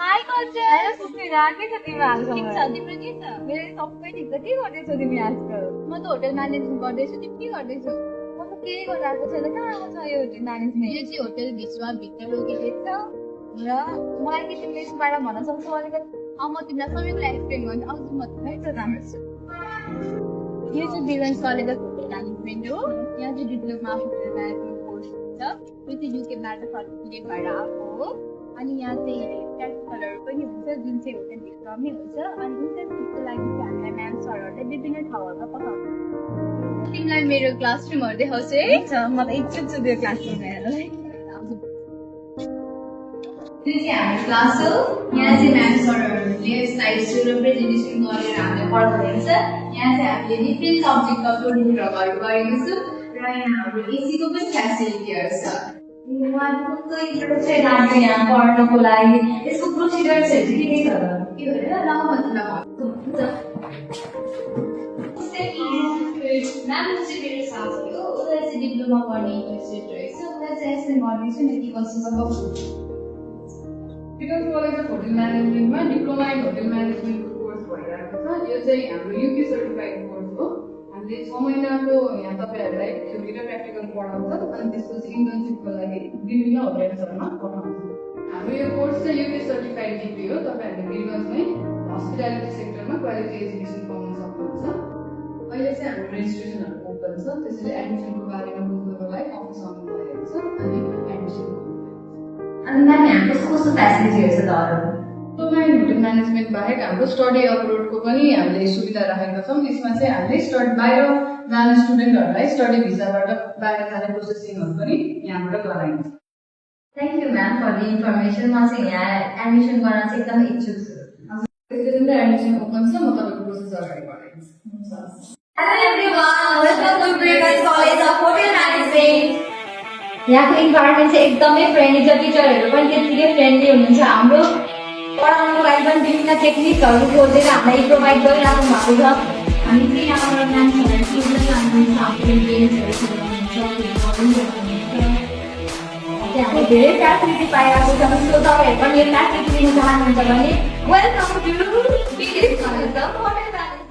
High culture होइन सुस्मिता के छ तिम्रो हालको ठिक छ तिम्रो के छ मेरो सबै ठिक छ के गर्दैछौ तिमी आजकल म त होटल म्यानेजमेन्ट गर्दैछु तिमी के गर्दैछौ म त केही गरिरहेको छैन कहाँ आएको छ यो होटल म्यानेजमेन्ट यो चाहिँ होटल भित्र लोकेटेड छ र मलाई के तिमीले यसको बारेमा भन्न सक्छौ अलिकति म तिमीलाई सबै कुरा एक्सप्लेन गर्छु आउँछु म तिमीलाई हुन्छ राम्रो छ यो चाहिँ डिभेन्स कलेज अफ होटल म्यानेजमेन्ट हो यहाँ चाहिँ diploma of hotel management course हुन्छ यो चाहिँ युकेबाट सर्टिफिकेट भएर आएको हो अनि यहाँ चाहिँ प्र्याक्टिकलहरू पनि हुन्छ जुन चाहिँ होटलभित्रमै हुन्छ अनि इन्टर्नसिपको लागि चाहिँ हामीलाई म्याम सरहरूले विभिन्न ठाउँहरूमा पठाउँछ तिमीलाई मेरो क्लासरुमहरू देखाउँछु है हुन्छ म त इच्छुक छु त्यो क्लासरुम हेर्नलाई यो चाहिँ हाम्रो क्लास हो यहाँ चाहिँ म्याम सरहरूले स्लाइड्सहरू र प्रेजेन्टेसन गरेर हामीलाई पढाउनुहुन्छ यहाँ चाहिँ हामीले डिफ्रेन्ट सब्जेक्टका प्रोजेक्टहरू गरेको छौँ र यहाँ हाम्रो एसीको पनि फेसिलिटीहरू छ उहाँको इन्ट्रोडक्सन लाग्यो यहाँ पढ्नको लागि यसको प्रोसिडर्सहरू चाहिँ के छ के भनेर ल म तिमीलाई भन्छु म्याम चाहिँ मेरो साथी हो उसलाई चाहिँ डिप्लोमा गर्ने इन्ट्रेस्टेड रहेछ उसलाई चाहिँ एक्सप्लेन गर्दैछु न के कस्तो छ Because College of Hotel Management में diploma in hotel management course भइरहेको छ यो चाहिँ हाम्रो युके सर्टिफाइड कोर्स हो हामीले 6 महिनाको यहाँ तपाईहरुलाई थ्योरी र प्र्याक्टिकल पढाउँछ अनि त्यसपछि इन्टर्नशिपको लागि विभिन्न होटलहरुमा पठाउँछ हाम्रो यो कोर्स चाहिँ युके सर्टिफाइड डिग्री हो तपाईहरुले गिरगन्जमै हस्पिटालिटी सेक्टरमा क्वालिटी एजुकेसन पाउन सक्नुहुन्छ अहिले चाहिँ हाम्रो रेजिस्ट्रेसनहरु ओपन छ त्यसैले एडमिसनको बारेमा बुझ्नको लागि अफिस आउनु भएको छ अनि एडमिसन अनि म्याम हाम्रो कस्तो फेसिलिटीहरू छ त अरू डिप्लोमा इन होटल म्यानेजमेन्ट बाहेक हाम्रो स्टडी अब्रोडको पनि हामीले सुविधा राखेका छौँ यसमा चाहिँ हामीले बाहिर जाने स्टुडेन्टहरूलाई स्टडी भिसाबाट बाहिर जाने प्रोसेसिङहरू पनि यहाँबाट गराइन्छ thank you ma'am for the information म चाहिँ यहाँ एडमिसन गर्न चाहिँ एकदमै इच्छुक छु त्यसैले एडमिसन ओपन छ म तपाईँको प्रोसेस अगाडि बढाइदिन्छु Hello everyone, welcome to Brigance College of Hotel Management. यहाँको इन्भाइरोमेन्ट चाहिँ एकदमै फ्रेन्डली छ टिचरहरू पनि त्यतिकै फ्रेन्डली हुनुहुन्छ हाम्रो पढाउनको लागि पनि विभिन्न टेक्निकहरू खोजेर हामीलाई प्रोभाइड गरिराख्नु भएको छ हामी चाहिँ यहाँबाट नानीहरूलाई ट्युसन लानुहुन्छ हामीले गेम्सहरू खेलाउनुहुन्छ हामीले धेरै फ्यासिलिटी पाइरहेको छ सो तपाईँहरू पनि यो फ्यासिलिटी लिन चाहनुहुन्छ भने welcome to Brigance College of Hotel Management.